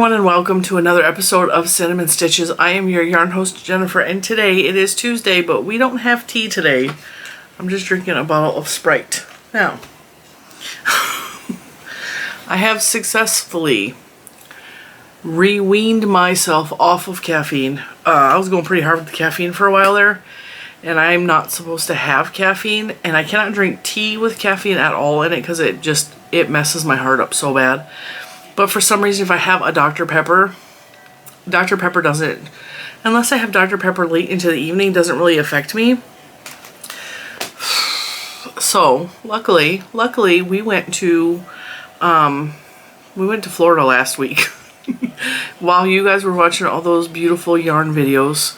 everyone and welcome to another episode of Cinnamon Stitches. I am your yarn host Jennifer and today it is Tuesday, but we don't have tea today. I'm just drinking a bottle of Sprite. Now, I have successfully weaned myself off of caffeine. I was going pretty hard with the caffeine for a while there, and I'm not supposed to have caffeine, and I cannot drink tea with caffeine at all in it because it messes my heart up so bad. But for some reason, if I have a Dr. Pepper doesn't, unless I have Dr. Pepper late into the evening, doesn't really affect me. So luckily we went to Florida last week. While you guys were watching all those beautiful yarn videos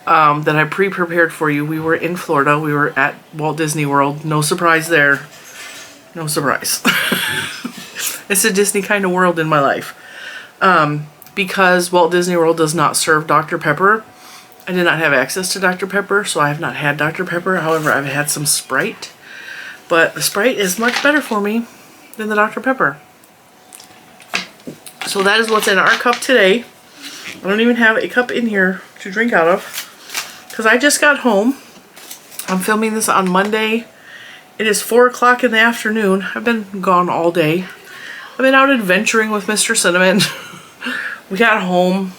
that I pre-prepared for you, we were in Florida. We were at Walt Disney World. No surprise there. No surprise. It's a Disney kind of world in my life. Because Walt Disney World does not serve Dr. Pepper, I did not have access to Dr. Pepper, so I have not had Dr. Pepper. However, I've had some Sprite. But the Sprite is much better for me than the Dr. Pepper. So that is what's in our cup today. I don't even have a cup in here to drink out of because I just got home. I'm filming this on Monday. It is 4 o'clock in the afternoon. I've been gone all day. I've been out adventuring with Mr. Cinnamon. We got home.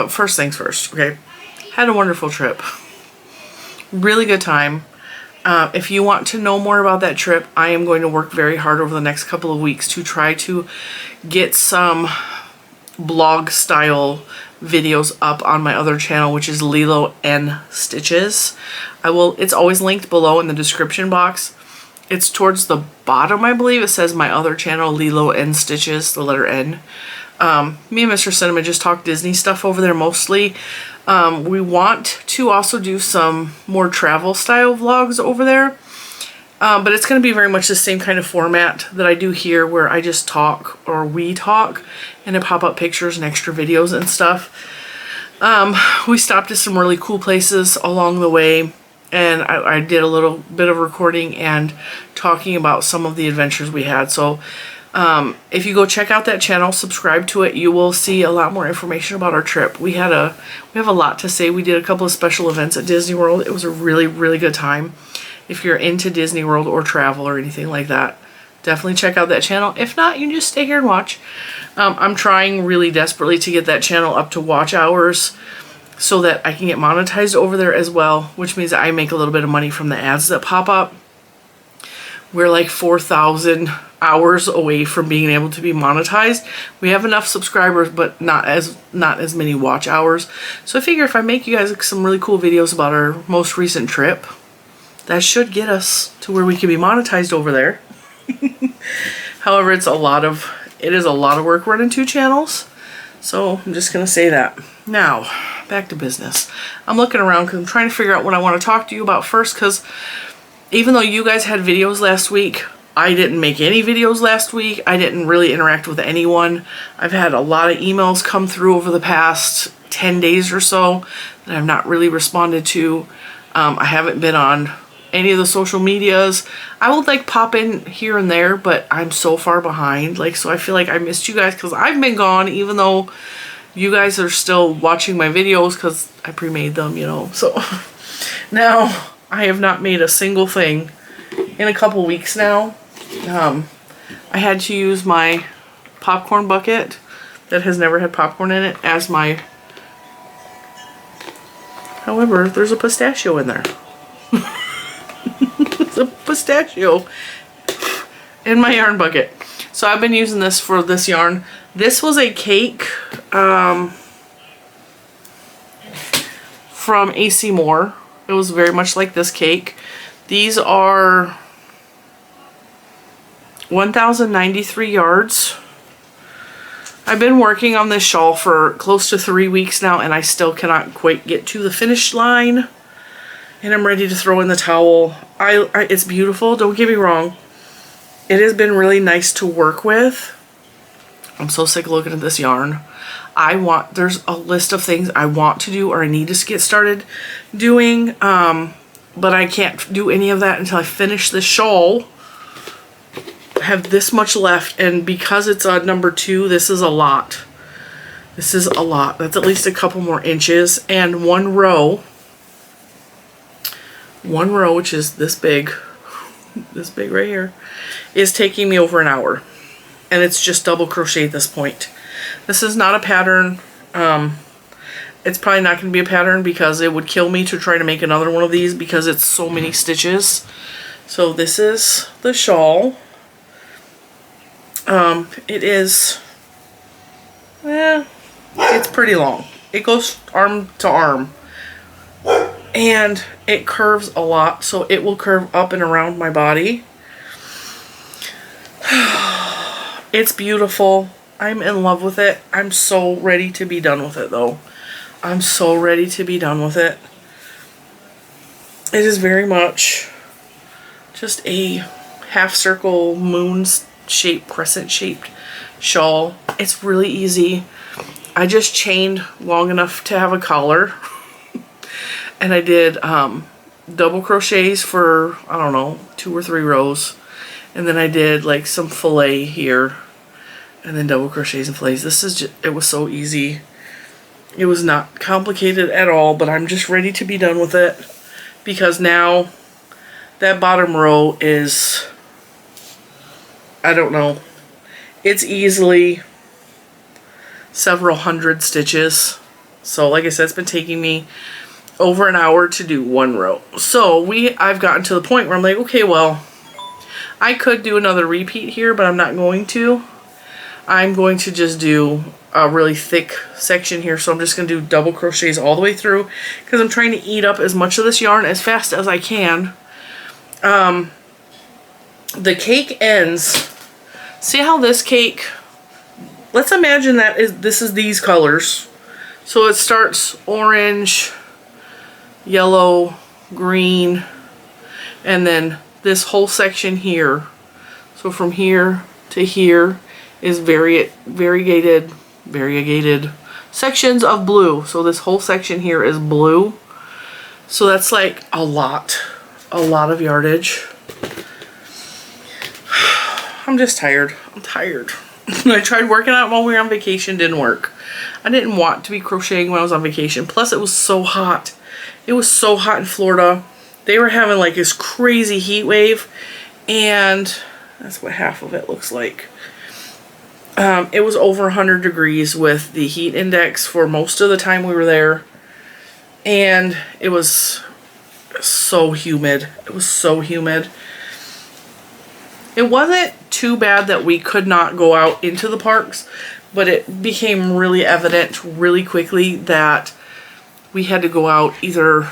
First things first, okay? Had a wonderful trip. Really good time. If you want to know more about that trip, I am going to work very hard over the next couple of weeks to try to get some blog style videos up on my other channel, which is Lilo N Stitches. It's always linked below in the description box. It's towards the bottom, I believe. It says my other channel, Lilo N Stitches, the letter N. Me and Mr. Cinnamon just talk Disney stuff over there mostly. We want to also do some more travel style vlogs over there. But it's going to be very much the same kind of format that I do here, where I just talk, or we talk, and I pop up pictures and extra videos and stuff. We stopped at some really cool places along the way. And I did a little bit of recording and talking about some of the adventures we had. So if you go check out that channel, subscribe to it, you will see a lot more information about our trip. We have a lot to say. We did a couple of special events at Disney World. It was a really, really good time. If you're into Disney World or travel or anything like that, definitely check out that channel. If not, you can just stay here and watch. I'm trying really desperately to get that channel up to watch hours, so that I can get monetized over there as well, which means I make a little bit of money from the ads that pop up. We're like 4,000 hours away from being able to be monetized. We have enough subscribers, but not as many watch hours. So I figure if I make you guys some really cool videos about our most recent trip, that should get us to where we can be monetized over there. However, it is a lot of work running 2 channels. So I'm just going to say that. Now, back to business. I'm looking around because I'm trying to figure out what I want to talk to you about first, because even though you guys had videos last week, I didn't make any videos last week. I didn't really interact with anyone. I've had a lot of emails come through over the past 10 days or so that I've not really responded to. I haven't been on any of the social medias. I will pop in here and there, but I'm so far behind. So I feel like I missed you guys because I've been gone, even though you guys are still watching my videos because I pre-made them, So now I have not made a single thing in a couple weeks now. I had to use my popcorn bucket that has never had popcorn in it as my... However, there's a pistachio in there. There's a pistachio in my yarn bucket. So I've been using this for this yarn. This was a cake from AC Moore. It was very much like this cake. These are 1,093 yards. I've been working on this shawl for close to 3 weeks now, and I still cannot quite get to the finish line. And I'm ready to throw in the towel. It's beautiful, don't get me wrong. It has been really nice to work with. I'm so sick of looking at this yarn. There's a list of things I want to do or I need to get started doing. But I can't do any of that until I finish this shawl. I have this much left, and because it's a number 2, this is a lot. This is a lot. That's at least a couple more inches. And one row, which is this big right here, is taking me over an hour. And it's just double crochet at this point. This is not a pattern. It's probably not going to be a pattern because it would kill me to try to make another one of these because it's so many stitches. So this is the shawl. It is, it's pretty long. It goes arm to arm. And it curves a lot, so it will curve up and around my body. It's beautiful. I'm in love with it. I'm so ready to be done with it though. I'm so ready to be done with it. It is very much just a half circle moon shaped, crescent shaped shawl. It's really easy. I just chained long enough to have a collar. And I did double crochets for, I don't know, 2 or 3 rows. And then I did like some fillet here. And then double crochets and fillets. This is just, it was so easy. It was not complicated at all, but I'm just ready to be done with it. Because now that bottom row is, I don't know, it's easily several hundred stitches. So like I said, it's been taking me over an hour to do one row. So I've gotten to the point where I'm like, okay, well, I could do another repeat here, but I'm not going to. I'm going to just do a really thick section here. So I'm just going to do double crochets all the way through because I'm trying to eat up as much of this yarn as fast as I can. The cake ends. See how this cake, let's imagine that this is these colors. So it starts orange, yellow, green, and then this whole section here. So from here to here is variegated sections of blue. So this whole section here is blue. So that's like a lot of yardage. I'm just tired. I'm tired. I tried working out while we were on vacation, didn't work. I didn't want to be crocheting when I was on vacation. Plus it was so hot. It was so hot in Florida. They were having like this crazy heat wave, and that's what half of it looks like. It was over 100 degrees with the heat index for most of the time we were there. And it was so humid. It was so humid. It wasn't too bad that we could not go out into the parks, but it became really evident really quickly that we had to go out either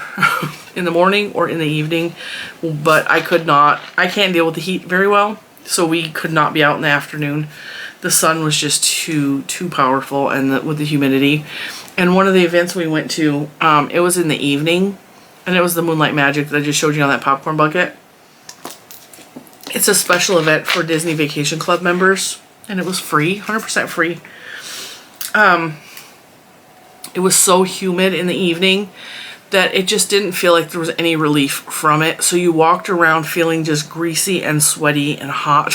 in the morning or in the evening. But I could not. I can't deal with the heat very well, so we could not be out in the afternoon. The sun was just too powerful, and with the humidity. And one of the events we went to, it was in the evening, and it was the Moonlight Magic that I just showed you on that popcorn bucket. It's a special event for Disney Vacation Club members, and it was free, 100% free. It was so humid in the evening that it just didn't feel like there was any relief from it. So you walked around feeling just greasy and sweaty and hot.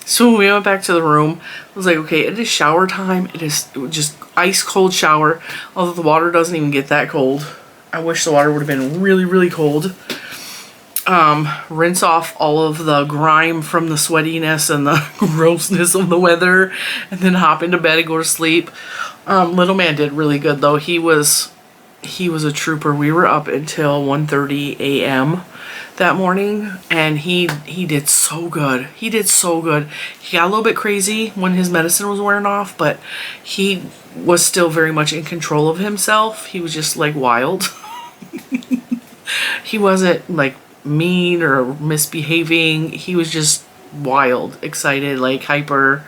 So when we went back to the room, I was like, okay, it is shower time. It was just ice cold shower. Although the water doesn't even get that cold. I wish the water would have been really, really cold. Rinse off all of the grime from the sweatiness and the grossness of the weather, and then hop into bed and go to sleep. Little man did really good though. He was a trooper. We were up until 1:30 a.m. that morning, and he did so good. He did so good. He got a little bit crazy when his medicine was wearing off, but he was still very much in control of himself. He was just like wild. He wasn't like mean or misbehaving. He was just wild, excited, like hyper.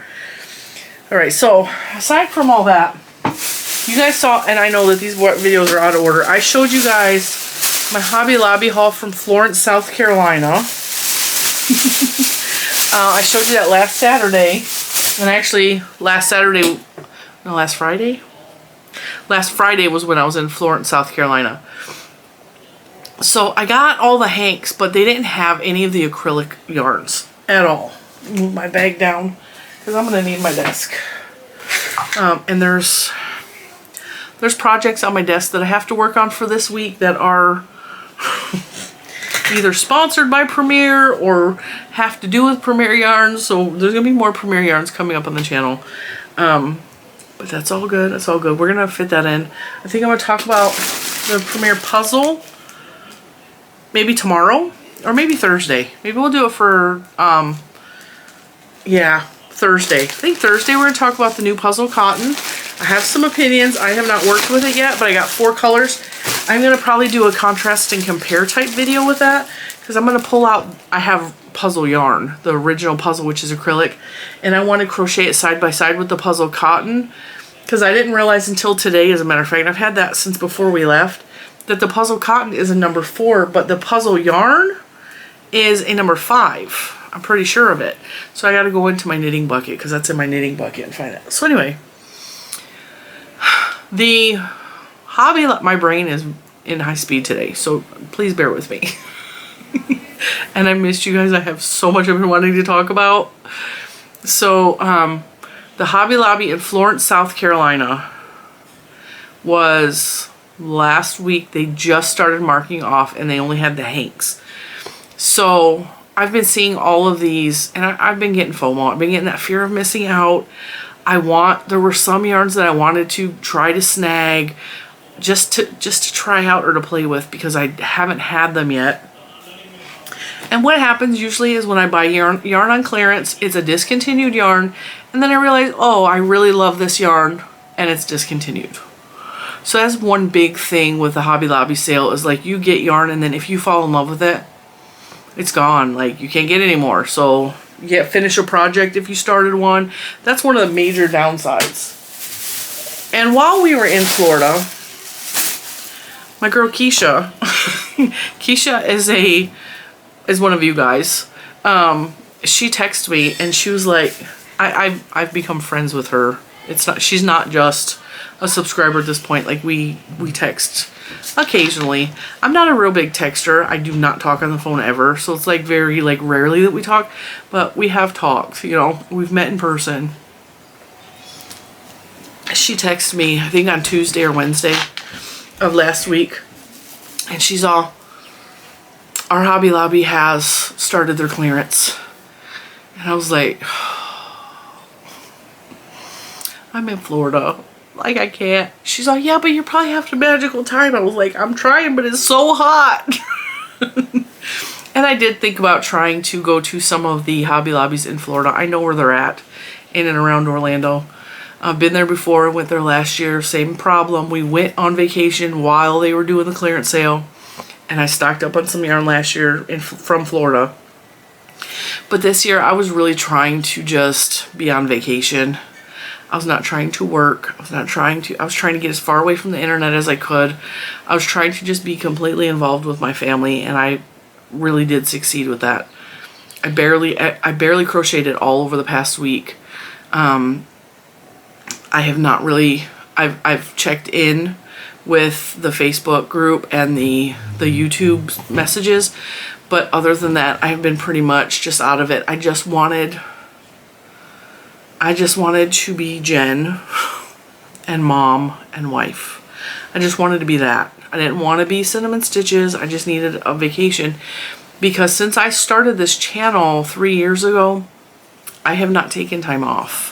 All right, so aside from all that, you guys saw, and I know that these videos are out of order, I showed you guys my Hobby Lobby haul from Florence, South Carolina. I showed you that last Saturday, and actually last Friday? Last Friday was when I was in Florence, South Carolina. So I got all the hanks, but they didn't have any of the acrylic yarns at all. Move my bag down because I'm going to need my desk. And there's there's projects on my desk that I have to work on for this week that are either sponsored by Premier or have to do with Premier yarns. So there's gonna be more Premier yarns coming up on the channel. But that's all good. That's all good. We're gonna fit that in. I think I'm gonna talk about the Premier puzzle maybe tomorrow or maybe Thursday. Maybe we'll do it for yeah, Thursday. I think Thursday we're gonna talk about the new puzzle cotton. I have some opinions. I have not worked with it yet, but I got 4 colors. I'm gonna probably do a contrast and compare type video with that because I'm gonna pull out, I have puzzle yarn, the original puzzle, which is acrylic, and I want to crochet it side by side with the puzzle cotton because I didn't realize until today, as a matter of fact, and I've had that since before we left, that the puzzle cotton is a number 4, but the puzzle yarn is a number 5. I'm pretty sure of it. So I got to go into my knitting bucket because that's in my knitting bucket and find it. So anyway, the hobby, my brain is in high speed today, so please bear with me. And I missed you guys. I have so much I've been wanting to talk about. So the Hobby Lobby in Florence, South Carolina was last week. They just started marking off and they only had the hanks. So I've been seeing all of these and I've been getting FOMO. I've been getting that fear of missing out. There were some yarns that I wanted to try to snag just to try out or to play with because I haven't had them yet. And what happens usually is when I buy yarn on clearance, it's a discontinued yarn, and then I realize, oh, I really love this yarn, and it's discontinued. So that's one big thing with the Hobby Lobby sale is like you get yarn, and then if you fall in love with it, it's gone. Like you can't get any more. So you finish a project if you started one. That's one of the major downsides. And while we were in Florida, my girl Keisha, Keisha is one of you guys. She texted me and she was like, I've become friends with her. She's not just a subscriber at this point. Like we text occasionally. I'm not a real big texter. I do not talk on the phone ever. So it's like very rarely that we talk, but we have talked, you know, we've met in person. She texted me, I think on Tuesday or Wednesday of last week, and she's all, our Hobby Lobby has started their clearance. And I was like, I'm in Florida. Like, I can't. She's like, yeah, but you probably have a magical time. I was like, I'm trying, but it's so hot. And I did think about trying to go to some of the Hobby Lobbies in Florida. I know where they're at, in and around Orlando. I've been there before. I went there last year. Same problem. We went on vacation while they were doing the clearance sale. And I stocked up on some yarn last year from Florida. But this year I was really trying to just be on vacation. I was not trying to work. I was trying to get as far away from the internet as I could. I was trying to just be completely involved with my family, and I really did succeed with that. I barely crocheted all over the past week. I have not really, I've checked in with the Facebook group and the YouTube messages, but other than that, I've been pretty much just out of it. I just wanted to be Jen and mom and wife. I just wanted to be that. I didn't want to be Cinnamon Stitches. I just needed a vacation because since I started this channel 3 years ago, I have not taken time off.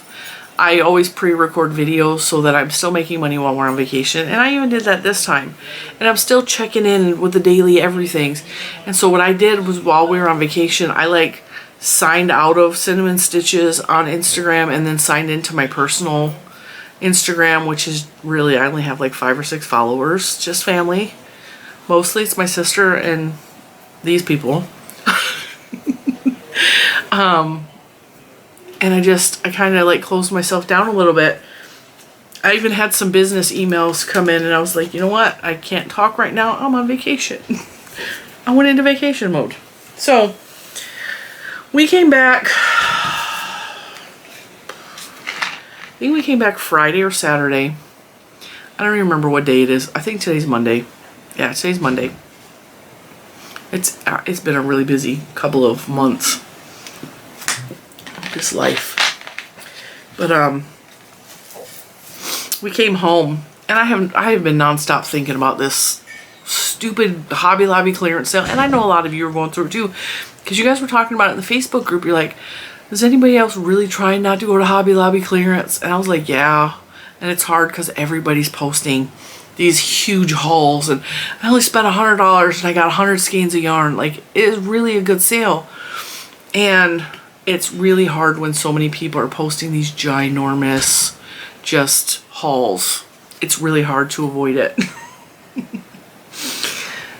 I always pre-record videos so that I'm still making money while we're on vacation. And I even did that this time. And I'm still checking in with the daily everythings. And so what I did was while we were on vacation, I signed out of Cinnamon Stitches on Instagram and then signed into my personal Instagram, which is really, I only have 5 or 6 followers, just family. Mostly it's my sister and these people. And I kind of closed myself down a little bit. I even had some business emails come in and I was like, you know what? I can't talk right now. I'm on vacation. I went into vacation mode. So we came back, I think we came back Friday or Saturday. I don't even remember what day it is. I think today's Monday. Yeah, today's Monday. It's been a really busy couple of months. Just life. But we came home And I have been nonstop thinking about this stupid Hobby Lobby clearance sale. And I know a lot of you are going through it too, because you guys were talking about it in the Facebook group. You're like, is anybody else really trying not to go to Hobby Lobby clearance? And I was like, yeah. And it's hard because everybody's posting these huge hauls, and I only spent $100 and I got 100 skeins of yarn. Like, it is really a good sale. And it's really hard when so many people are posting these ginormous just hauls. It's really hard to avoid it.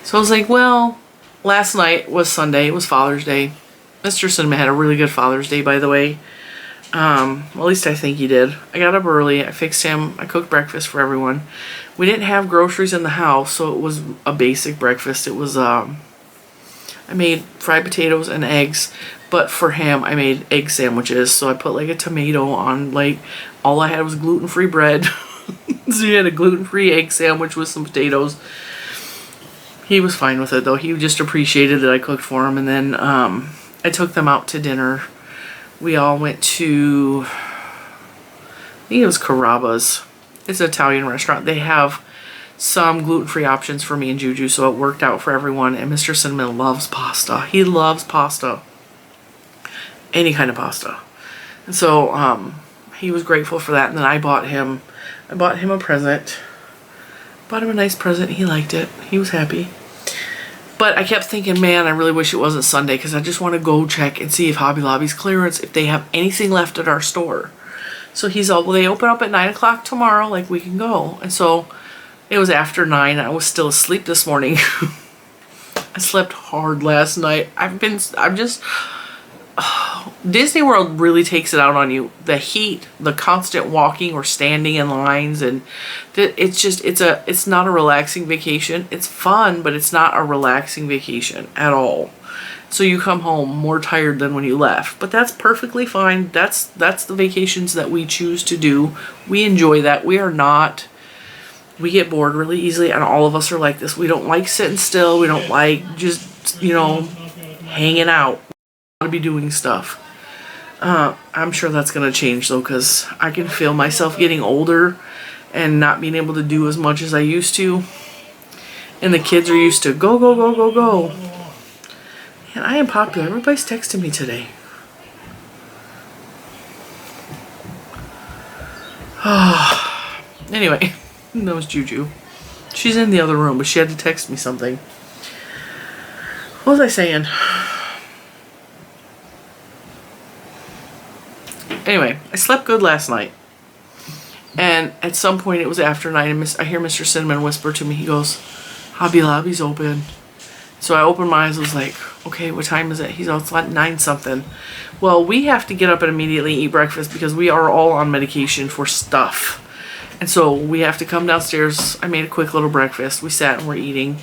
So I was like, well, last night was Sunday. It was Father's Day. Mr. Cinnamon had a really good Father's Day, by the way. Well, at least I think he did. I got up early. I fixed him. I cooked breakfast for everyone. We didn't have groceries in the house, so it was a basic breakfast. It was, I made fried potatoes and eggs, but for him, I made egg sandwiches. So I put like a tomato on, like, all I had was gluten-free bread. So he had a gluten-free egg sandwich with some potatoes. He was fine with it, though. He just appreciated that I cooked for him. And then I took them out to dinner. We all went to, I think it was Carrabba's. It's an Italian restaurant. They have some gluten-free options for me and Juju, so it worked out for everyone. And Mr. Cinnamon loves pasta. He loves pasta. Any kind of pasta. And so he was grateful for that. And then I bought him a present. Bought him a nice present. He liked it. He was happy. But I kept thinking, man, I really wish it wasn't Sunday, because I just want to go check and see if Hobby Lobby's clearance, if they have anything left at our store. So he's all, well, they open up at 9 o'clock tomorrow, like, we can go. And so it was after 9. I was still asleep this morning. I slept hard last night. Disney World really takes it out on you. The heat, the constant walking or standing in lines, and it's not a relaxing vacation. It's fun, but it's not a relaxing vacation at all. So you come home more tired than when you left. But that's perfectly fine. That's the vacations that we choose to do. We enjoy that. We get bored really easily, and all of us are like this. We don't like sitting still. We don't like just, hanging out. To be doing stuff. I'm sure that's going to change, though, because I can feel myself getting older and not being able to do as much as I used to. And the kids are used to go, go, go, go, go. And I am popular. Everybody's texting me today. Anyway, that was Juju. She's in the other room, but she had to text me something. What was I saying? Anyway, I slept good last night. And at some point, it was after 9, and I hear Mr. Cinnamon whisper to me. He goes, Hobby Lobby's open. So I opened my eyes. I was like, okay, what time is it? He's all, it's like 9 something. Well, we have to get up and immediately eat breakfast because we are all on medication for stuff. And so we have to come downstairs. I made a quick little breakfast. We sat and we're eating.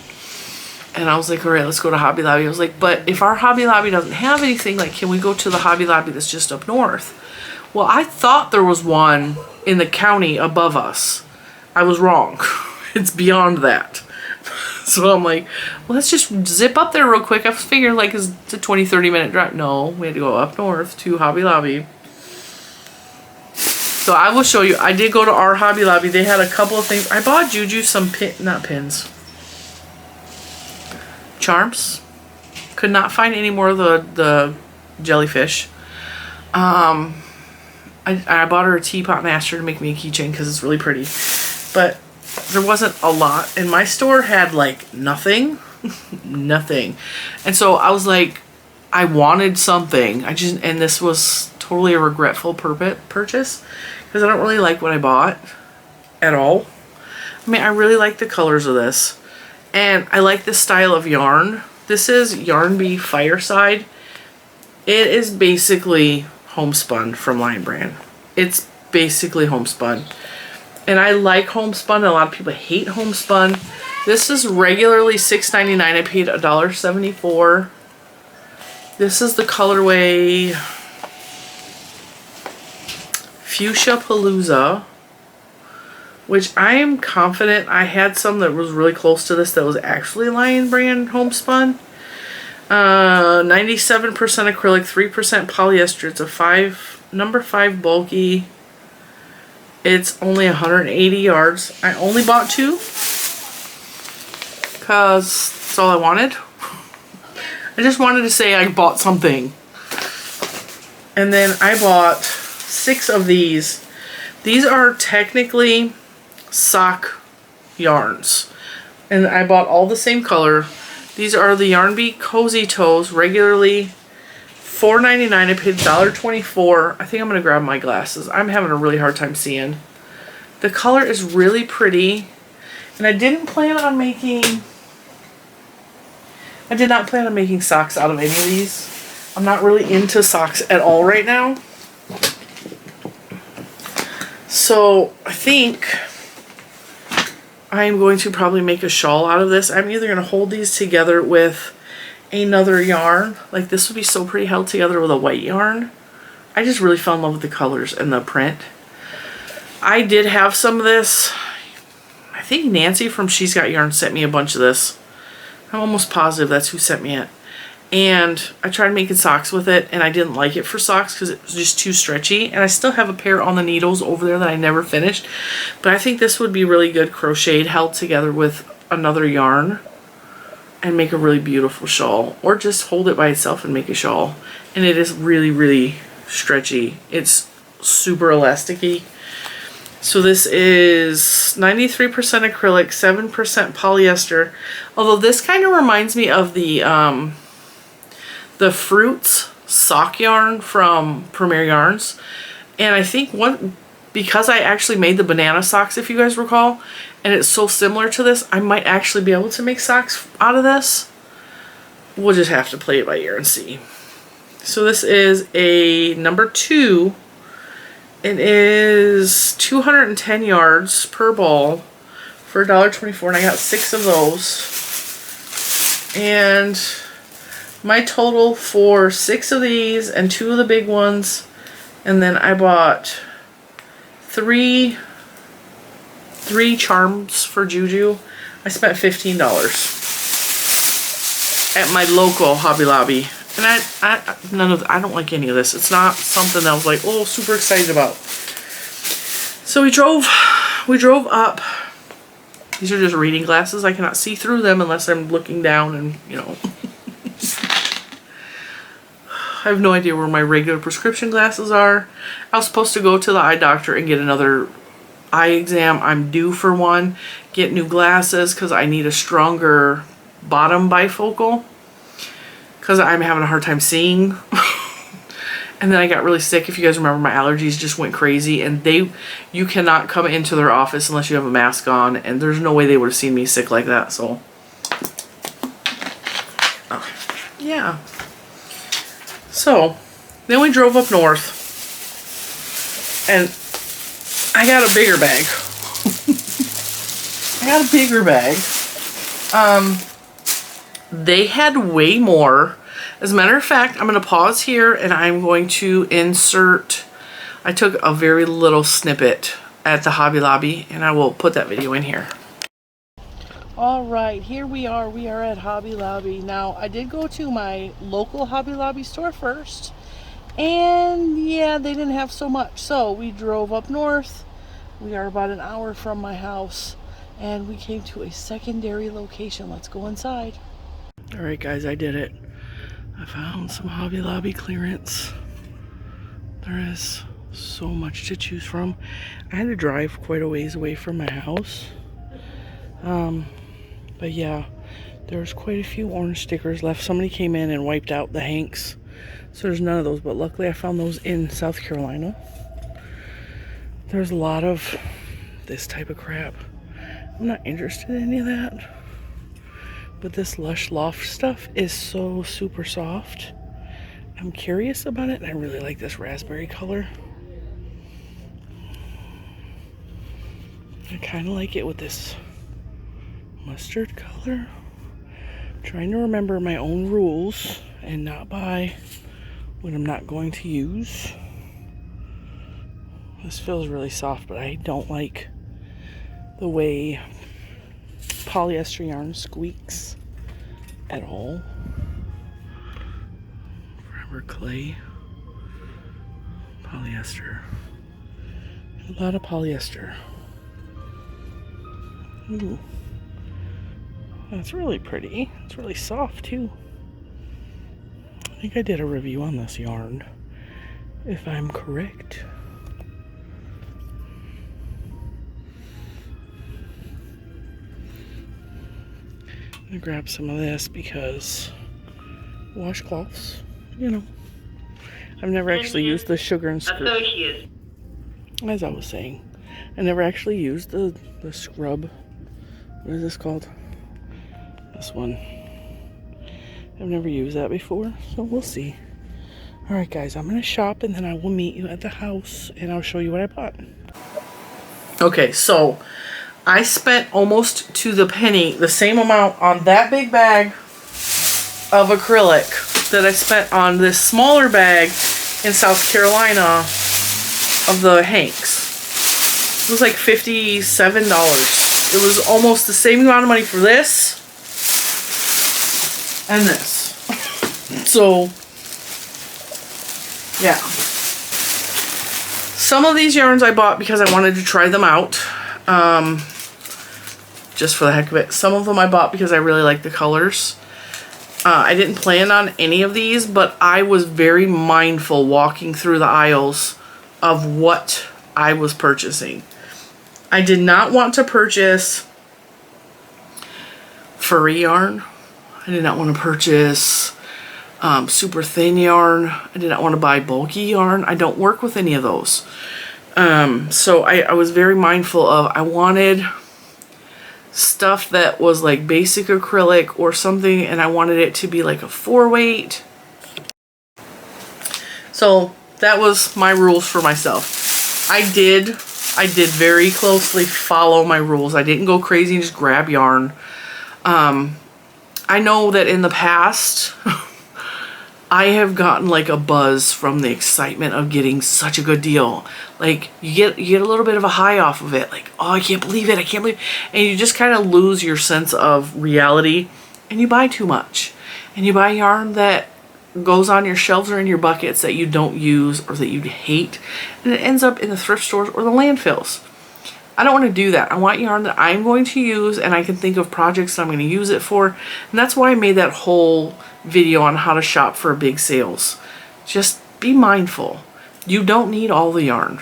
And I was like, all right, let's go to Hobby Lobby. I was like, but if our Hobby Lobby doesn't have anything, like, can we go to the Hobby Lobby that's just up north? Well, I thought there was one in the county above us. I was wrong. It's beyond that. So I'm like, well, let's just zip up there real quick. I figured like it's a 20-30 minute drive. No, we had to go up north to Hobby Lobby. So I will show you. I did go to our Hobby Lobby. They had a couple of things. I bought Juju some charms. Could not find any more of the jellyfish. I bought her a teapot and asked her to make me a keychain because it's really pretty. But there wasn't a lot. And my store had like nothing. Nothing. And so I was like, I wanted something. And this was totally a regretful purchase because I don't really like what I bought at all. I mean, I really like the colors of this. And I like this style of yarn. This is Yarn Bee Fireside. It is basically homespun from Lion Brand. It's basically homespun. And I like homespun. A lot of people hate homespun. This is regularly $6.99. I paid $1.74. This is the colorway Fuchsia Palooza, which I am confident I had some that was really close to this that was actually Lion Brand homespun. 97% acrylic, 3% polyester. It's a number 5 bulky. It's only 180 yards. I only bought 2 because that's all I wanted. I just wanted to say I bought something. And then I bought 6 of these. These are technically sock yarns. And I bought all the same color. These are the Yarn Bee Cozy Toes, regularly $4.99. I paid $1.24. I think I'm going to grab my glasses. I'm having a really hard time seeing. The color is really pretty. And I did not plan on making socks out of any of these. I'm not really into socks at all right now. So I think I'm going to probably make a shawl out of this. I'm either going to hold these together with another yarn. Like this would be so pretty held together with a white yarn. I just really fell in love with the colors and the print. I did have some of this. I think Nancy from She's Got Yarn sent me a bunch of this. I'm almost positive that's who sent me it. And I tried making socks with it, and I didn't like it for socks because it was just too stretchy. And I still have a pair on the needles over there that I never finished. But I think this would be really good crocheted, held together with another yarn, and make a really beautiful shawl. Or just hold it by itself and make a shawl. And it is really, really stretchy. It's super elasticy. So this is 93% acrylic, 7% polyester. Although this kind of reminds me of the Fruits sock yarn from Premier Yarns. And I think because I actually made the banana socks, if you guys recall, and it's so similar to this, I might actually be able to make socks out of this. We'll just have to play it by ear and see. So this is a number 2. It is 210 yards per ball for $1.24, and I got 6 of those. And my total for 6 of these and 2 of the big ones, and then I bought 3 charms for Juju. I spent $15 at my local Hobby Lobby. And I don't like any of this. It's not something that I was like, oh, super excited about. So we drove up. These are just reading glasses. I cannot see through them unless I'm looking down and, you know. I have no idea where my regular prescription glasses are. I was supposed to go to the eye doctor and get another eye exam. I'm due for one. Get new glasses because I need a stronger bottom bifocal. Because I'm having a hard time seeing. And then I got really sick. If you guys remember, my allergies just went crazy. And you cannot come into their office unless you have a mask on. And there's no way they would have seen me sick like that. So, yeah. So, then we drove up north. And I got a bigger bag. They had way more. As a matter of fact, I'm going to pause here and I'm going to insert, I took a very little snippet at the Hobby Lobby and I will put that video in here. Alright, here we are. We are at Hobby Lobby. Now, I did go to my local Hobby Lobby store first. And yeah, they didn't have so much. So we drove up north. We are about an hour from my house. And we came to a secondary location. Let's go inside. Alright guys, I did it. I found some Hobby Lobby clearance. There is so much to choose from. I had to drive quite a ways away from my house. But yeah, there's quite a few orange stickers left. Somebody came in and wiped out the Hanks. So there's none of those, but luckily I found those in South Carolina. There's a lot of this type of crap. I'm not interested in any of that. But this Lush Loft stuff is so super soft. I'm curious about it, and I really like this raspberry color. I kind of like it with this mustard color. I'm trying to remember my own rules and not buy what I'm not going to use. This feels really soft, but I don't like the way polyester yarn squeaks at all. Forever Clay polyester. A lot of polyester. Ooh. That's really pretty. It's really soft too. I think I did a review on this yarn, if I'm correct. I'm gonna grab some of this because washcloths, you know. I've never actually used the sugar and scrub. As I was saying, I never actually used the scrub. What is this called? This one. I've never used that before, so we'll see. Alright guys, I'm gonna shop and then I will meet you at the house and I'll show you what I bought. Okay, so I spent almost to the penny the same amount on that big bag of acrylic that I spent on this smaller bag in South Carolina of the Hanks. It was like $57. It was almost the same amount of money for this and this. So, yeah. Some of these yarns I bought because I wanted to try them out. Just for the heck of it. Some of them I bought because I really like the colors. I didn't plan on any of these, but I was very mindful walking through the aisles of what I was purchasing. I did not want to purchase furry yarn. I did not want to purchase super thin yarn. I did not want to buy bulky yarn. I don't work with any of those. So I was very mindful of, I wanted stuff that was like basic acrylic or something, and I wanted it to be like a 4-weight. So that was my rules for myself. I did very closely follow my rules. I didn't go crazy and just grab yarn. I know that in the past I have gotten like a buzz from the excitement of getting such a good deal. Like you get a little bit of a high off of it. Like, oh, I can't believe it. I can't believe it. And you just kind of lose your sense of reality and you buy too much. And you buy yarn that goes on your shelves or in your buckets that you don't use or that you hate. And it ends up in the thrift stores or the landfills. I don't want to do that. I want yarn that I'm going to use and I can think of projects that I'm going to use it for. And that's why I made that whole video on how to shop for big sales. Just be mindful. You don't need all the yarn.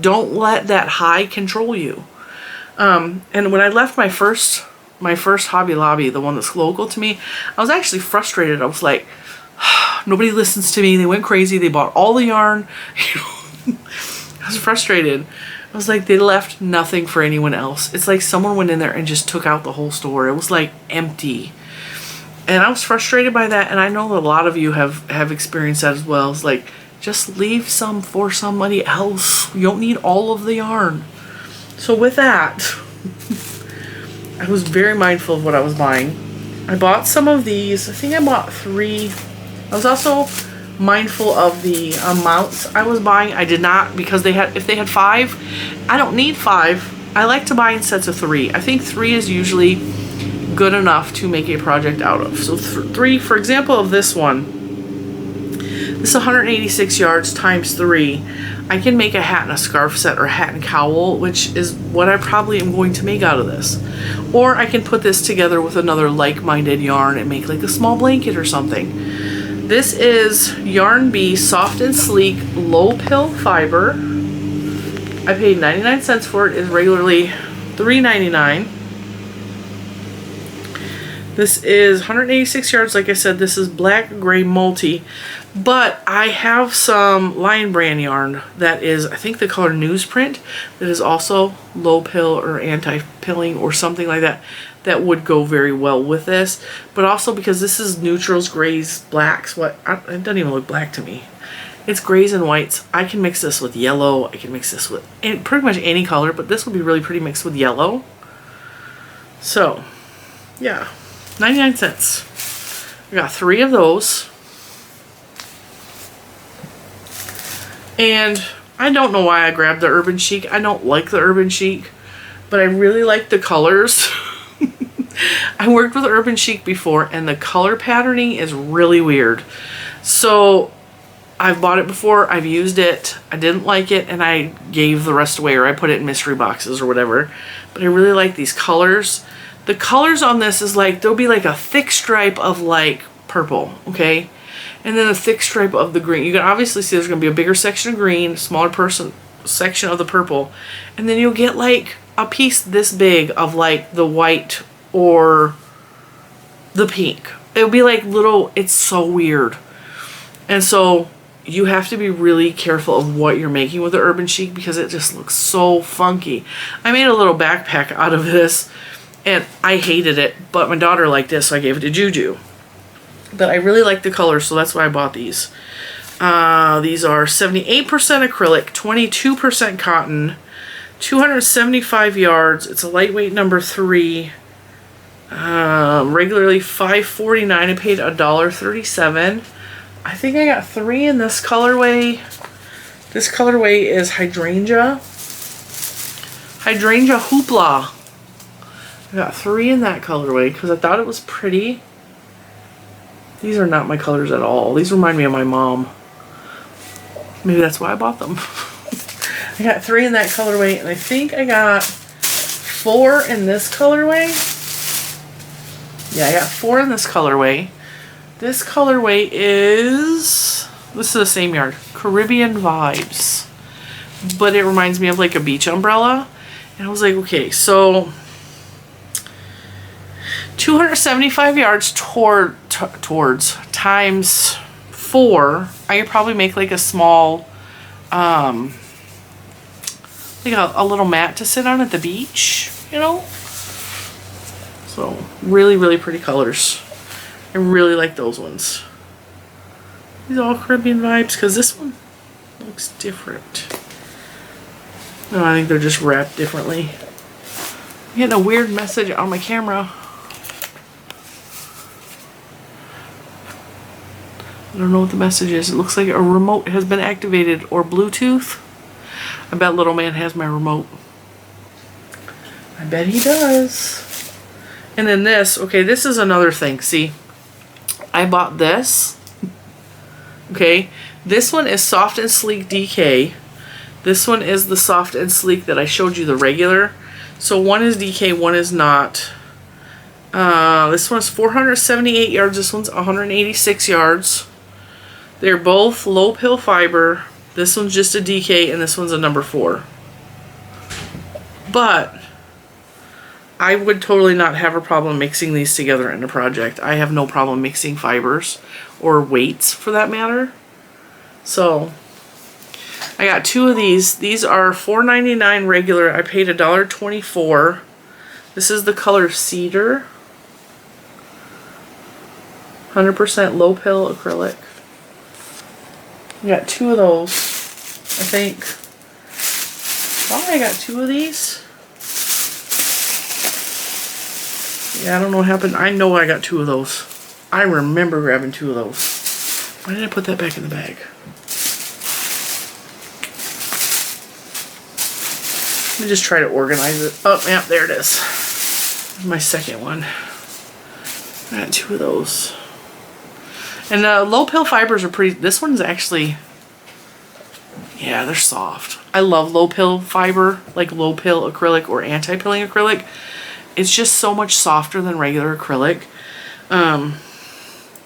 Don't let that high control you. And when I left my first Hobby Lobby, the one that's local to me, I was actually frustrated. I was like, nobody listens to me. They went crazy. They bought all the yarn. I was frustrated. I was like, they left nothing for anyone else. It's like someone went in there and just took out the whole store. It was like empty. And I was frustrated by that. And I know that a lot of you have experienced that as well. It's like, just leave some for somebody else. You don't need all of the yarn. So with that, I was very mindful of what I was buying. I bought some of these. I think I bought 3. I was also mindful of the amounts I was buying. I did not, because if they had 5, I don't need 5. I like to buy in sets of 3. I think 3 is usually good enough to make a project out of. So 3, for example, of this one, this is 186 yards times 3. I can make a hat and a scarf set or a hat and cowl, which is what I probably am going to make out of this. Or I can put this together with another like-minded yarn and make like a small blanket or something. This is Yarn Bee Soft and Sleek Low Pill Fiber. I paid 99 cents for it. It's regularly $3.99. This is 186 yards. Like I said, this is black gray multi. But I have some Lion Brand yarn that is, I think the color Newsprint, that is also low pill or anti-pilling or something like that. That would go very well with this, but also because this is neutrals, grays, blacks. It doesn't even look black to me. It's grays and whites. I can mix this with yellow. I can mix this with pretty much any color, but this will be really pretty mixed with yellow. So, yeah, 99 cents. I got 3 of those. And I don't know why I grabbed the Urban Chic. I don't like the Urban Chic, but I really like the colors. I worked with Urban Chic before and the color patterning is really weird. So I've bought it before, I've used it, I didn't like it, and I gave the rest away, or I put it in mystery boxes or whatever. But I really like these colors. The colors on this is like, there'll be like a thick stripe of like purple, okay? And then a thick stripe of the green. You can obviously see there's gonna be a bigger section of green, smaller section of the purple, and then you'll get like a piece this big of like the white or the pink. It'll be like little, it's so weird. And so you have to be really careful of what you're making with the Urban Chic because it just looks so funky. I made a little backpack out of this and I hated it, but my daughter liked it, so I gave it to Juju. But I really like the colors, so that's why I bought these. These are 78% acrylic, 22% cotton, 275 yards. It's a lightweight number 3. Regularly $5.49. I paid $1.37. I think I got 3 in this colorway. This colorway is Hydrangea. Hydrangea Hoopla. I got 3 in that colorway because I thought it was pretty. These are not my colors at all. These remind me of my mom. Maybe that's why I bought them. I got 3 in that colorway, and I think I got 4 in this colorway. Yeah, I got 4 in this colorway. This colorway is, this is the same yard, Caribbean Vibes. But it reminds me of like a beach umbrella. And I was like, okay, so 275 yards towards times 4. I could probably make like a small, like a little mat to sit on at the beach, you know? So really, really pretty colors. I really like those ones. These are all Caribbean Vibes because this one looks different. No, I think they're just wrapped differently. I'm getting a weird message on my camera. I don't know what the message is. It looks like a remote has been activated or Bluetooth. I bet little man has my remote. I bet he does. And then this, okay, this is another thing. See, I bought this. Okay, this one is Soft and Sleek DK. This one is the Soft and Sleek that I showed you, the regular. So one is DK, one is not. This one's 478 yards. This one's 186 yards. They're both low pill fiber. This one's just a DK and this one's a number 4. But I would totally not have a problem mixing these together in a project. I have no problem mixing fibers or weights for that matter. So I got 2 of these. These are $4.99 regular. I paid $1.24. This is the color Cedar. 100% low pill acrylic. I got 2 of those, I think. Why I got 2 of these? Yeah, I don't know what happened. I know I got 2 of those. I remember grabbing 2 of those. Why did I put that back in the bag? Let me just try to organize it. Oh, yeah, there it is. My second one. I got 2 of those. And low pill fibers are pretty, this one's actually, yeah, they're soft. I love low pill fiber, like low pill acrylic or anti-pilling acrylic. It's just so much softer than regular acrylic.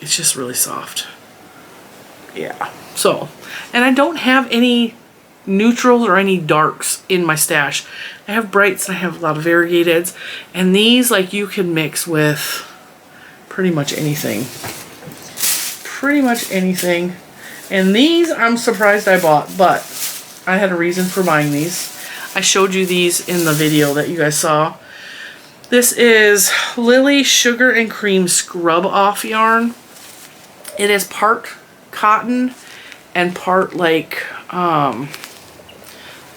It's just really soft. Yeah, so, and I don't have any neutrals or any darks in my stash. I have brights and I have a lot of variegateds. And these, like, you can mix with pretty much anything. Pretty much anything. And these I'm surprised I bought, but I had a reason for buying these. I showed you these in the video that you guys saw. This is Lily Sugar and Cream Scrub Off yarn. It is part cotton and part like, I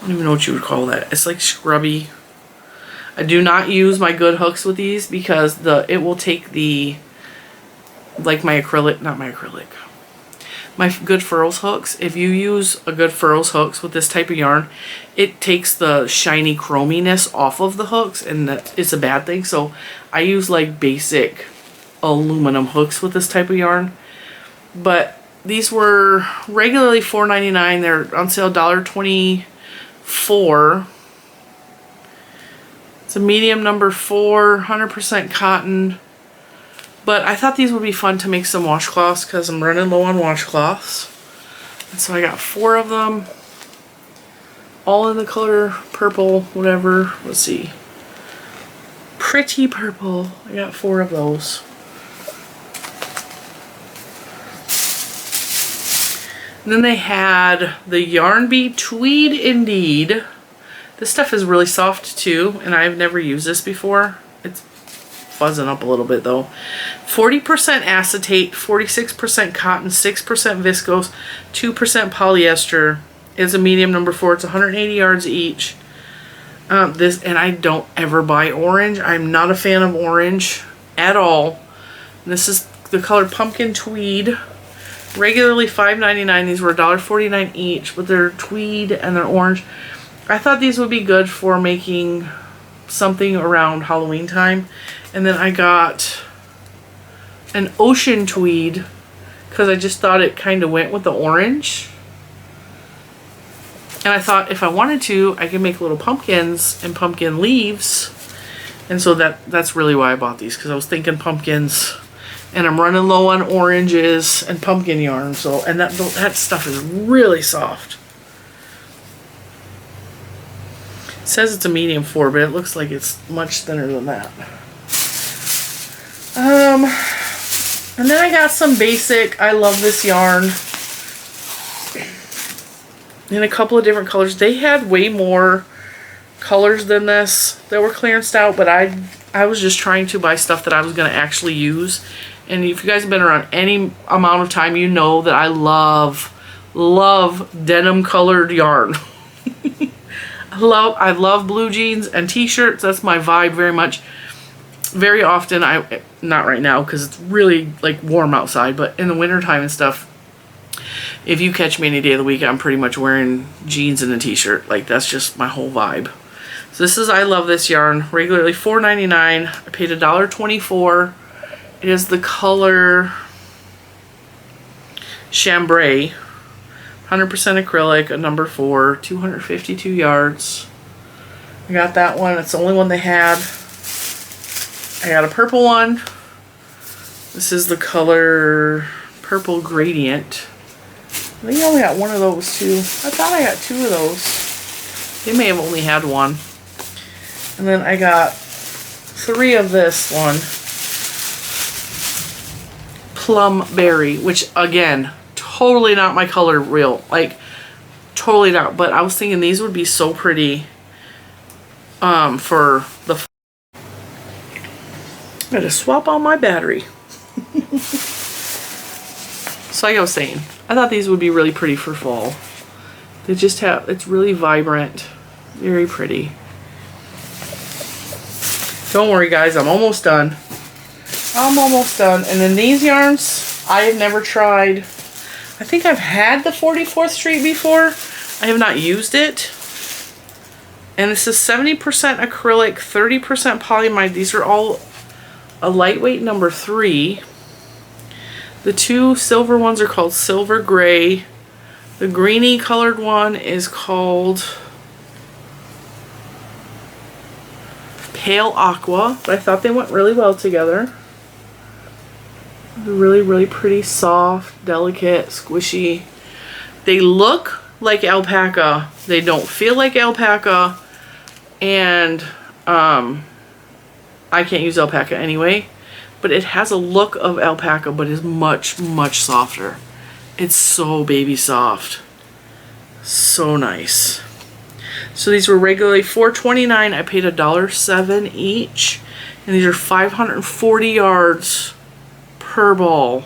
don't even know what you would call that. It's like scrubby. I do not use my good hooks with these because it will take the, like my acrylic, not my acrylic, my good furls hooks. If you use a good furls hooks with this type of yarn, it takes the shiny chrominess off of the hooks and it's a bad thing. So I use like basic aluminum hooks with this type of yarn. But These were regularly $4.99. They're on sale $1.24. It's a medium number 4, 100% cotton. But I thought these would be fun to make some washcloths because I'm running low on washcloths. And so I got 4 of them. All in the color purple, whatever. Let's see. Pretty purple. I got 4 of those. And then they had the Yarn Bee Tweed Indeed. This stuff is really soft too, and I've never used this before. It's fuzzing up a little bit though. 40% acetate, 46% cotton, 6% viscose, 2% polyester. Is a medium number 4. It's 180 yards each. And I don't ever buy orange. I'm not a fan of orange at all. And this is the color Pumpkin Tweed. Regularly $5.99. These were $1.49 each, but they're tweed and they're orange. I thought these would be good for making something around Halloween time. And then I got an Ocean Tweed because I just thought it kind of went with the orange. And I thought if I wanted to, I could make little pumpkins and pumpkin leaves. And so that's really why I bought these, because I was thinking pumpkins. And I'm running low on oranges and pumpkin yarn. So, and that stuff is really soft. It says it's a medium 4, but it looks like it's much thinner than that. And then I got some basic, I love this yarn, in a couple of different colors. They had way more colors than this that were clearanced out, but I was just trying to buy stuff that I was going to actually use. And if you guys have been around any amount of time, you know that I love denim colored yarn. I love blue jeans and t-shirts. That's my vibe very much. Very often, not right now because it's really like warm outside, but in the wintertime and stuff, if you catch me any day of the week, I'm pretty much wearing jeans and a t-shirt. Like, that's just my whole vibe. So this is I Love This yarn. Regularly $4.99. I paid $1.24. It is the color Chambray. 100% acrylic, a number 4, 252 yards. I got that one. It's the only one they had. I got a purple one. This is the color Purple Gradient. I think I only got one of those too. I thought I got 2 of those. They may have only had one. And then I got 3 of this one. Plum Berry, which again, totally not my color real. Like, totally not. But I was thinking these would be so pretty for the... I gotta swap on my battery. So like I was saying, I thought these would be really pretty for fall. They just have, it's really vibrant, very pretty. Don't worry guys, I'm almost done. I'm almost done. And then these yarns, I have never tried. I think I've had the 44th Street before. I have not used it. And this is 70% acrylic, 30% polyamide. These are all a lightweight number 3. The 2 silver ones are called Silver Gray. The greeny colored one is called Pale Aqua. But I thought they went really well together. They're really, really pretty, soft, delicate, squishy. They look like alpaca. They don't feel like alpaca. And I can't use alpaca anyway. But it has a look of alpaca, but is much, much softer. It's so baby soft. So nice. So these were regularly $4.29. I paid $1.07 each. And these are 540 yards per ball.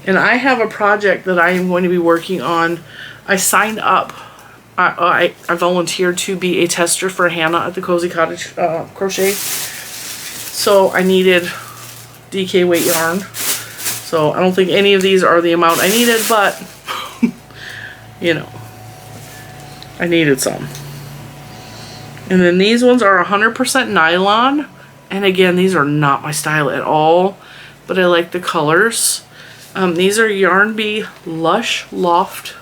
And I have a project that I am going to be working on. I signed up. I volunteered to be a tester for Hannah at the Cozy Cottage Crochet. So I needed DK weight yarn. So I don't think any of these are the amount I needed, but you know, I needed some. And then these ones are 100% nylon. And again, these are not my style at all, but I like the colors. These are Yarn Bee Lush Loft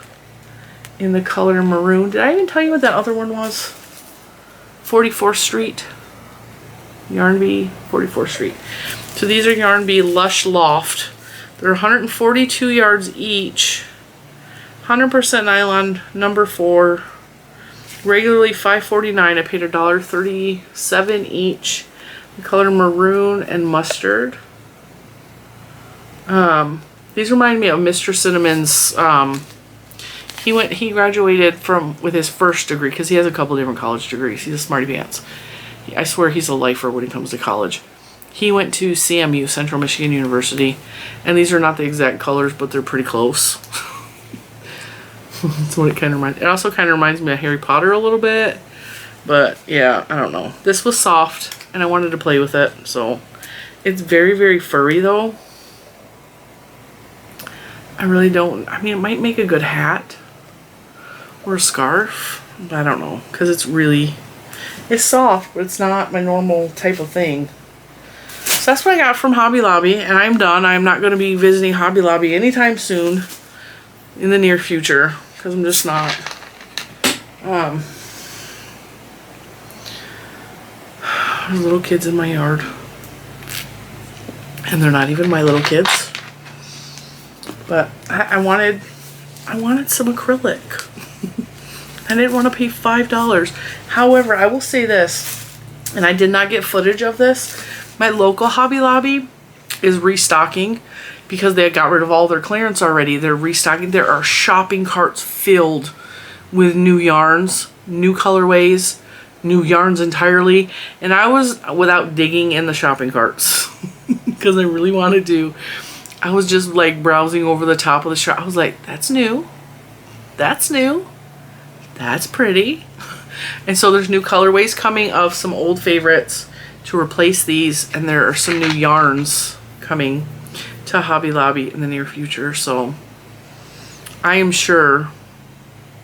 in the color maroon. Did I even tell you what that other one was? 44th Street. Yarn Bee 44th Street. So these are Yarn Bee Lush Loft. They're 142 yards each. 100% nylon, number 4. Regularly $5.49. I paid $1.37 each. The color maroon and mustard. These remind me of Mr. Cinnamon's. He graduated with his first degree, because he has a couple different college degrees. He's a smarty pants. I swear he's a lifer when it comes to college. He went to CMU, Central Michigan University, and these are not the exact colors, but they're pretty close. That's what it kind of reminds. It also kind of reminds me of Harry Potter a little bit, but yeah, I don't know. This was soft, and I wanted to play with it, so it's very, very furry though. I really don't. I mean, it might make a good hat or a scarf. I don't know, because it's soft, but it's not my normal type of thing. So that's what I got from Hobby Lobby, and I'm done. I'm not going to be visiting Hobby Lobby anytime soon in the near future, because I'm just not. There's little kids in my yard, and they're not even my little kids. But I wanted some acrylic. I didn't want to pay $5. However, I will say this, and I did not get footage of this. My local Hobby Lobby is restocking because they got rid of all their clearance already. They're restocking. There are shopping carts filled with new yarns, new colorways, new yarns entirely. And I was, without digging in the shopping carts, because I really wanted to, I was just like browsing over the top of the shop. I was like, that's new. That's new. That's pretty. And so there's new colorways coming of some old favorites to replace these, and there are some new yarns coming to Hobby Lobby in the near future. So I am sure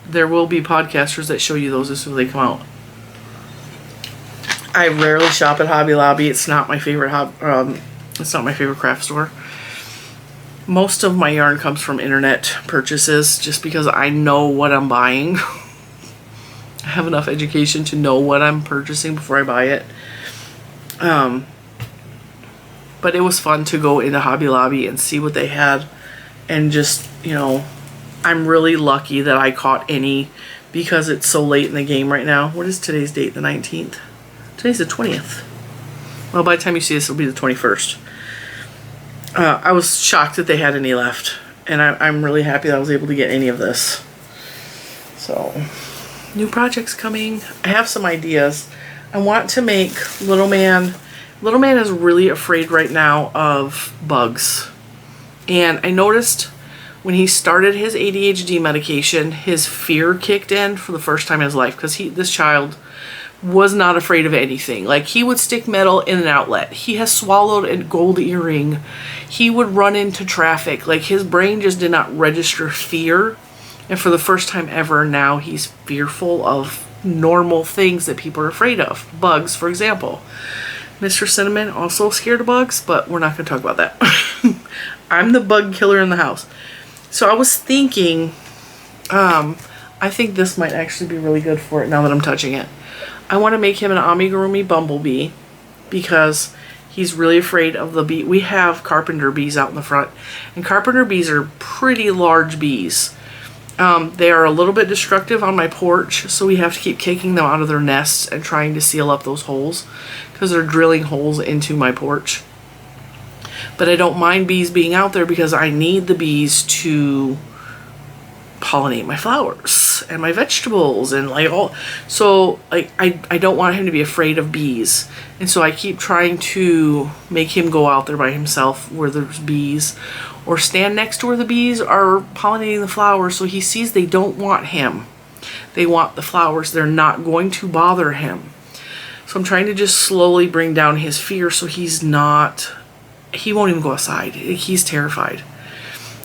there will be podcasters that show you those as soon as they come out. I rarely shop at Hobby Lobby. It's not my favorite craft store. Most of my yarn comes from internet purchases, just because I know what I'm buying. I have enough education to know what I'm purchasing before I buy it. But it was fun to go into Hobby Lobby and see what they had, and just, you know, I'm really lucky that I caught any, because it's so late in the game right now. What is today's date? The 19th? Today's the 20th. Well, by the time you see this, it'll be the 21st. I was shocked that they had any left, and I'm really happy that I was able to get any of this. So, new projects coming. I have some ideas. I want to make Little Man. Little Man is really afraid right now of bugs. And I noticed when he started his ADHD medication, his fear kicked in for the first time in his life, because this child was not afraid of anything. Like, he would stick metal in an outlet. He has swallowed a gold earring. He would run into traffic. Like, his brain just did not register fear. And for the first time ever, now he's fearful of normal things that people are afraid of. Bugs, for example. Mr. Cinnamon also scared of bugs, but we're not going to talk about that. I'm the bug killer in the house. So I was thinking, I think this might actually be really good for it now that I'm touching it. I want to make him an amigurumi bumblebee, because he's really afraid of the bee. We have carpenter bees out in the front, and carpenter bees are pretty large bees. They are a little bit destructive on my porch, so we have to keep kicking them out of their nests and trying to seal up those holes, because they're drilling holes into my porch. But I don't mind bees being out there, because I need the bees to pollinate my flowers and my vegetables and like all. So like I don't want him to be afraid of bees, and so I keep trying to make him go out there by himself where there's bees, or stand next to where the bees are pollinating the flowers, so he sees they don't want him. They want the flowers. They're not going to bother him. So I'm trying to just slowly bring down his fear, so he won't even go outside. He's terrified.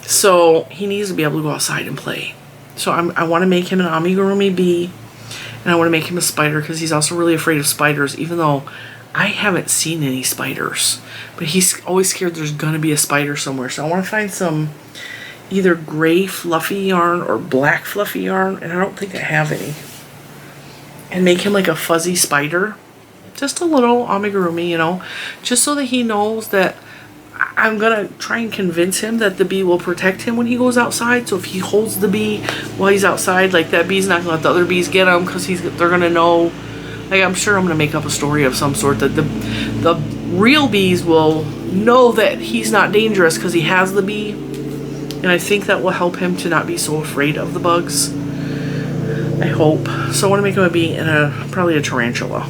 So he needs to be able to go outside and play. So I want to make him an amigurumi bee, and I want to make him a spider, because he's also really afraid of spiders, even though I haven't seen any spiders, but he's always scared there's gonna be a spider somewhere. So I want to find some either gray fluffy yarn or black fluffy yarn, and I don't think I have any. And make him like a fuzzy spider. Just a little amigurumi, you know, just so that he knows that I'm gonna try and convince him that the bee will protect him when he goes outside. So if he holds the bee while he's outside, like that bee's not gonna let the other bees get him, because they're gonna know. Like, I'm sure I'm gonna make up a story of some sort that the real bees will know that he's not dangerous because he has the bee, and I think that will help him to not be so afraid of the bugs. I hope. So I want to make him a bee and probably a tarantula,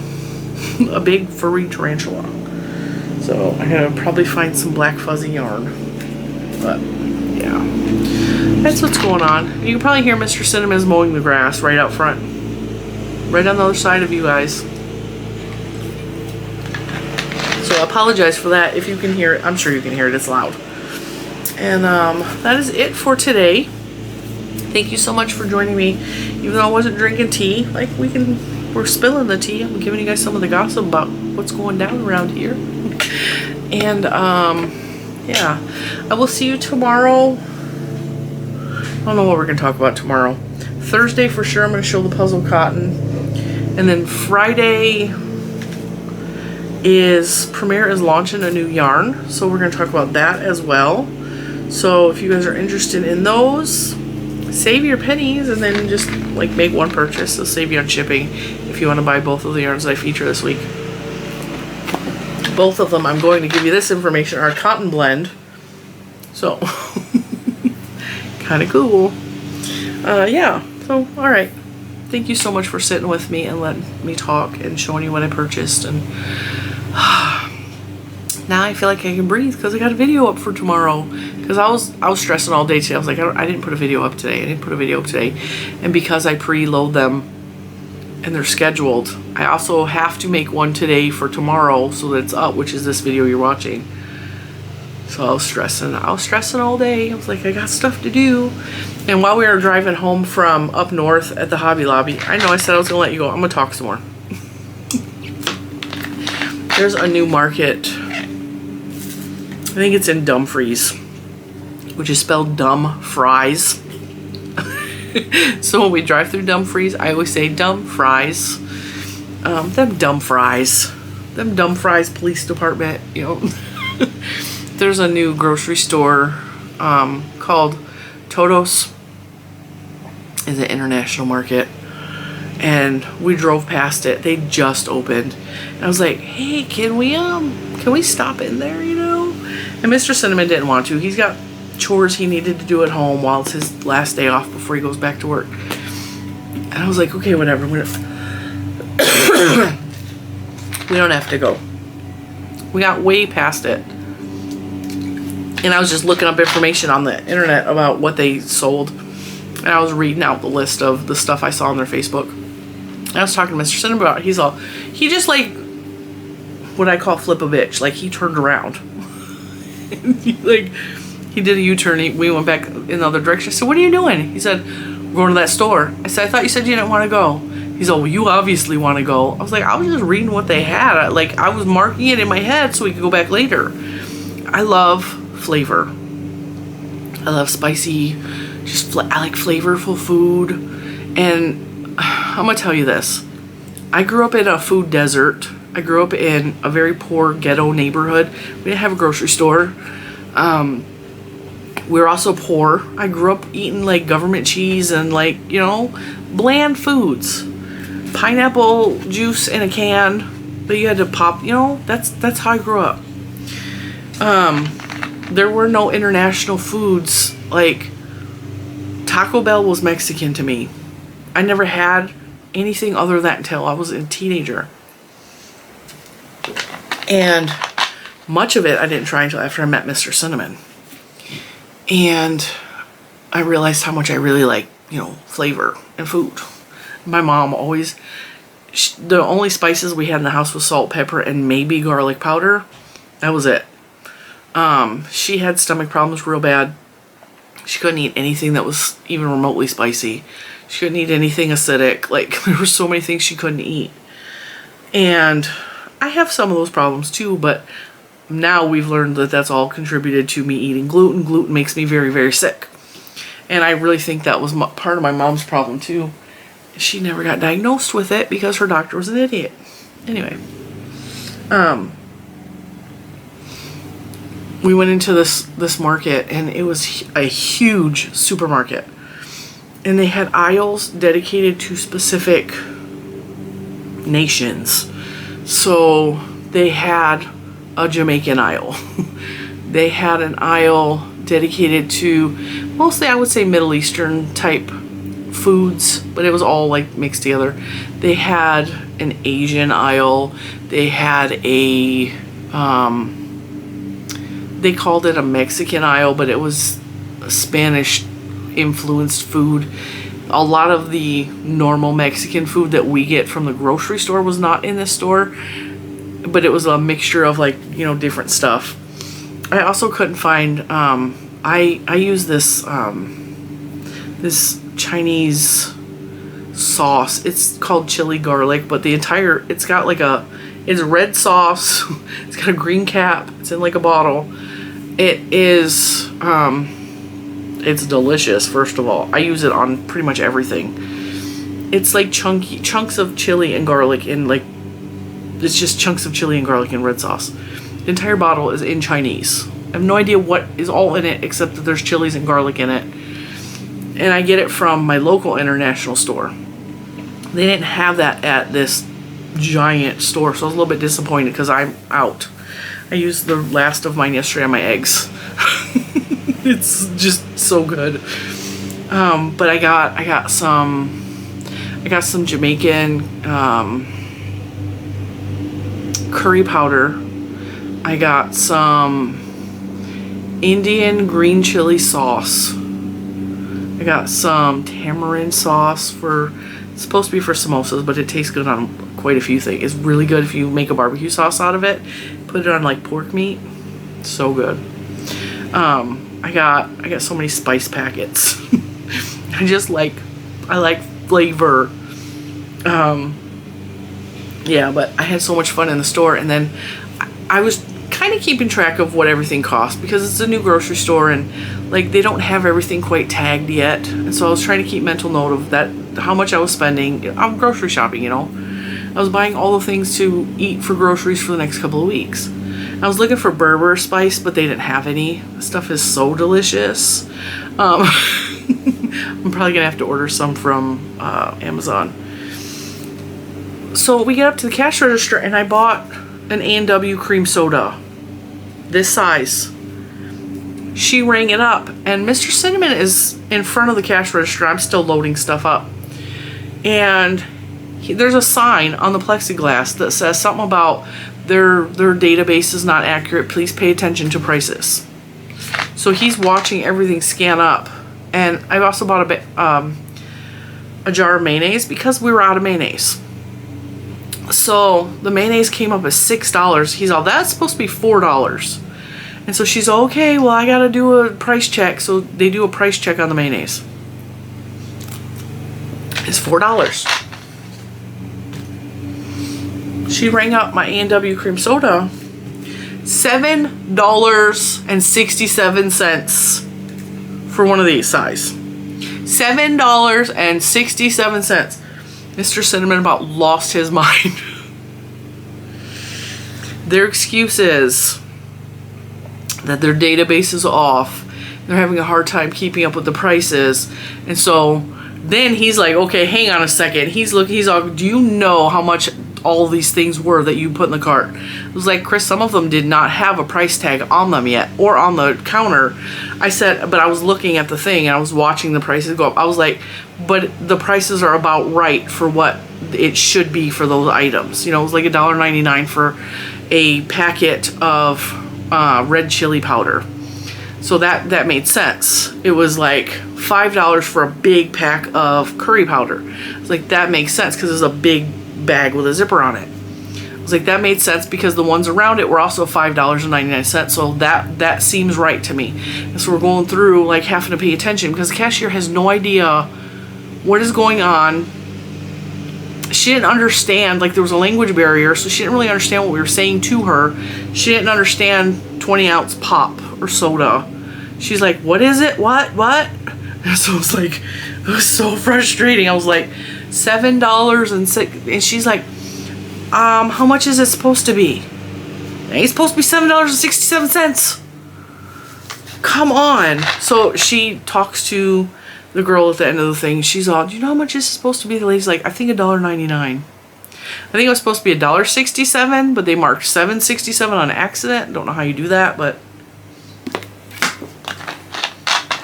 a big furry tarantula. So I'm gonna probably find some black fuzzy yarn, but yeah, that's what's going on. You can probably hear Mr. Cinnamon's mowing the grass right out front, right on the other side of you guys. So I apologize for that if you can hear it. I'm sure you can hear it, it's loud. And that is it for today. Thank you so much for joining me. Even though I wasn't drinking tea, like we're spilling the tea. I'm giving you guys some of the gossip about what's going down around here. And yeah, I will see you tomorrow. I don't know what we're gonna talk about tomorrow. Thursday for sure, I'm gonna show the puzzle cotton. And then Friday Premier is launching a new yarn, so we're going to talk about that as well. So if you guys are interested in those, save your pennies and then just like make one purchase. It'll save you on shipping if you want to buy both of the yarns that I feature this week. Both of them, I'm going to give you this information, are a cotton blend. So kind of cool. Yeah, so alright. Thank you so much for sitting with me and letting me talk and showing you what I purchased. And now I feel like I can breathe because I got a video up for tomorrow. Because I was stressing all day today. I was like, I didn't put a video up today. And because I preload them and they're scheduled, I also have to make one today for tomorrow so that it's up, which is this video you're watching. So I was stressing all day. I was like, I got stuff to do. And while we were driving home from up north at the Hobby Lobby, I know I said I was gonna let you go. I'm gonna talk some more. There's a new market. I think it's in Dumfries, which is spelled dumb fries. So when we drive through Dumfries, I always say dumb fries. Them dumb fries. Them dumb fries police department, you know. There's a new grocery store called Todos. It's an international market. And we drove past it. They just opened. And I was like, hey, can we stop in there, you know? And Mr. Cinnamon didn't want to. He's got chores he needed to do at home while it's his last day off before he goes back to work. And I was like, okay, whatever. We don't have to go. We got way past it. And I was just looking up information on the internet about what they sold. And I was reading out the list of the stuff I saw on their Facebook. And I was talking to Mr. Cinnamon about it. He just like, what I call flip a bitch. Like, he turned around. He did a U-turn. We went back in the other direction. I said, what are you doing? He said, we're going to that store. I said, I thought you said you didn't want to go. He's like, well, you obviously want to go. I was like, I was just reading what they had. I was marking it in my head so we could go back later. I love flavor. I love spicy, I like flavorful food. And I'm gonna tell you this. I grew up in a food desert. I grew up in a very poor ghetto neighborhood. We didn't have a grocery store. We were also poor. I grew up eating like government cheese and like, you know, bland foods. Pineapple juice in a can that you had to pop, you know, that's how I grew up. There were no international foods. Like, Taco Bell was Mexican to me. I never had anything other than that until I was a teenager. And much of it I didn't try until after I met Mr. Cinnamon. And I realized how much I really like, you know, flavor and food. My mom always, the only spices we had in the house was salt, pepper, and maybe garlic powder. That was it. She had stomach problems real bad. She couldn't eat anything that was even remotely spicy. She couldn't eat anything acidic. Like, there were so many things she couldn't eat. And I have some of those problems too, but now we've learned that that's all contributed to me eating gluten. Gluten makes me very, very sick. And I really think that was part of my mom's problem too. She never got diagnosed with it because her doctor was an idiot. Anyway, we went into this market, and it was a huge supermarket. And they had aisles dedicated to specific nations. So they had a Jamaican aisle. They had an aisle dedicated to mostly, I would say, Middle Eastern type foods, but it was all like mixed together. They had an Asian aisle. They had a they called it a Mexican aisle, but it was Spanish influenced food. A lot of the normal Mexican food that we get from the grocery store was not in this store, but it was a mixture of, like, you know, different stuff. I also couldn't find I use this this Chinese sauce. It's called chili garlic, but it's got like it's red sauce. It's got a green cap. It's in like a bottle. It is it's delicious. First of all, I use it on pretty much everything. It's like chunks of chili and garlic in, like, it's just chunks of chili and garlic and red sauce. The entire bottle is in Chinese. I have no idea what is all in it except that there's chilies and garlic in it. And I get it from my local international store. They didn't have that at this giant store, so I was a little bit disappointed because I'm out. I used the last of mine yesterday on my eggs. It's just so good. But I got some Jamaican curry powder. I got some Indian green chili sauce. I got some tamarind sauce it's supposed to be for samosas, but it tastes good on quite a few things. It's really good if you make a barbecue sauce out of it. Put it on like pork meat. So good. I got so many spice packets. I like flavor. Yeah, but I had so much fun in the store, and then I was kind of keeping track of what everything cost because it's a new grocery store, and like they don't have everything quite tagged yet. And so I was trying to keep mental note of that, how much I was spending on grocery shopping, you know. I was buying all the things to eat for groceries for the next couple of weeks. I was looking for Berber spice, but they didn't have any. This stuff is so delicious. I'm probably gonna have to order some from Amazon. So we get up to the cash register, and I bought an A&W cream soda, this size. She rang it up, and Mr. Cinnamon is in front of the cash register. I'm still loading stuff up, and there's a sign on the plexiglass that says something about their database is not accurate. Please pay attention to prices. So he's watching everything scan up, and I also bought a jar of mayonnaise because we were out of mayonnaise. So the mayonnaise came up as $6. He's all, that's supposed to be $4. And so she's all, okay, well, I gotta do a price check. So they do a price check on the mayonnaise. It's $4. She rang up my A&W cream soda. $7.67 for one of these size. $7.67. Mr. Cinnamon about lost his mind. Their excuse is that their database is off. They're having a hard time keeping up with the prices. And so then he's like, okay, hang on a second. He's all, do you know how much all these things were that you put in the cart? I was like, Chris, some of them did not have a price tag on them yet or on the counter. I said, but I was looking at the thing and I was watching the prices go up. I was like, but the prices are about right for what it should be for those items. You know, it was like $1.99 for a packet of red chili powder. So that made sense. It was like $5 for a big pack of curry powder. I was like, that makes sense because it's a big bag with a zipper on it. I was like, that made sense because the ones around it were also $5.99. So that seems right to me. And so we're going through like having to pay attention because the cashier has no idea what is going on. she didn't understand, like there was a language barrier, so she didn't really understand what we were saying to her. She didn't understand 20-ounce pop or soda. She's like, what is it? What? And so it was like, it was so frustrating. I was like, $7.06, and she's like, how much is it supposed to be? It's supposed to be $7.67. Come on. So she talks to the girl at the end of the thing. She's all, do you know how much this is supposed to be? The lady's like, I think $1.99. I think it was supposed to be $1.67, but they marked $7.67 on accident. Don't know how you do that, but.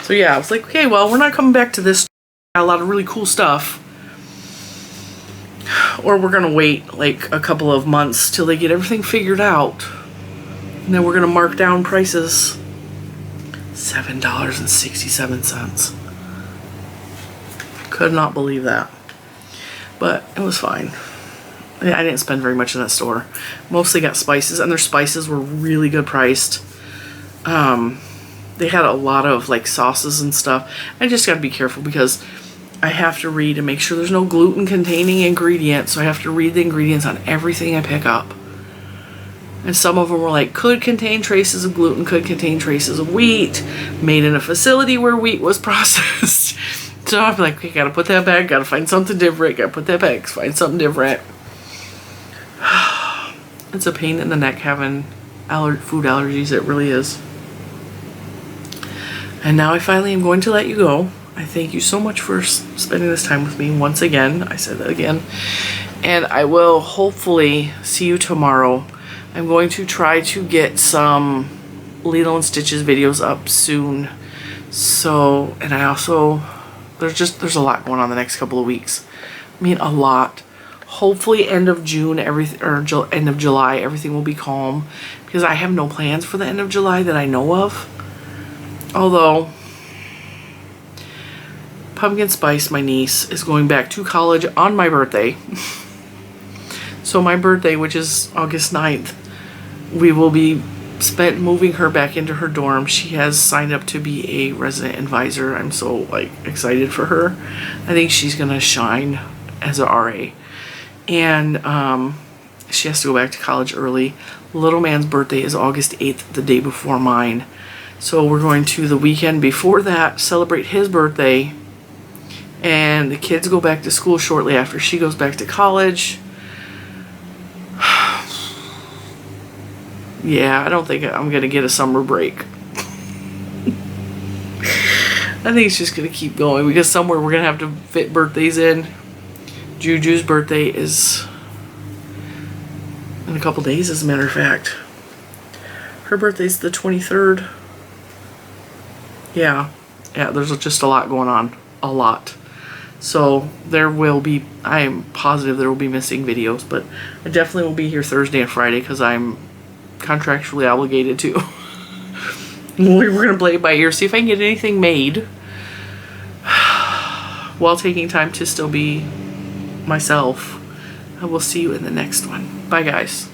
So yeah, I was like, okay, well, we're not coming back to this. Got a lot of really cool stuff. Or we're gonna wait like a couple of months till they get everything figured out. And then we're gonna mark down prices. $7.67. Could not believe that. But it was fine. I didn't spend very much in that store. Mostly got spices, and their spices were really good priced. They had a lot of like sauces and stuff. I just gotta be careful because I have to read and make sure there's no gluten containing ingredients. So I have to read the ingredients on everything I pick up. And some of them were like, could contain traces of gluten, could contain traces of wheat, made in a facility where wheat was processed. So I'm like, okay, gotta put that back, gotta find something different, gotta put that back, find something different. It's a pain in the neck having food allergies, it really is. And now I finally am going to let you go. I thank you so much for spending this time with me once again. I said that again. And I will hopefully see you tomorrow. I'm going to try to get some Lilo N Stitches videos up soon. So, and I also, there's a lot going on the next couple of weeks. I mean, a lot. Hopefully end of June, end of July, everything will be calm. Because I have no plans for the end of July that I know of. Although, Pumpkin Spice, my niece, is going back to college on my birthday. So my birthday, which is August 9th, we will be moving her back into her dorm. She has signed up to be a resident advisor. I'm so like excited for her. I think she's gonna shine as a RA. And she has to go back to college early. Little man's birthday is August 8th, the day before mine. So we're going to, the weekend before that, celebrate his birthday. And the kids go back to school shortly after she goes back to college. Yeah, I don't think I'm going to get a summer break. I think it's just going to keep going because somewhere we're going to have to fit birthdays in. Juju's birthday is in a couple days, as a matter of fact. Her birthday's the 23rd. Yeah, there's just a lot going on. A lot. So there will be, I am positive there will be missing videos, but I definitely will be here Thursday and Friday because I'm contractually obligated to. We're going to play it by ear, see if I can get anything made while taking time to still be myself. I will see you in the next one. Bye, guys.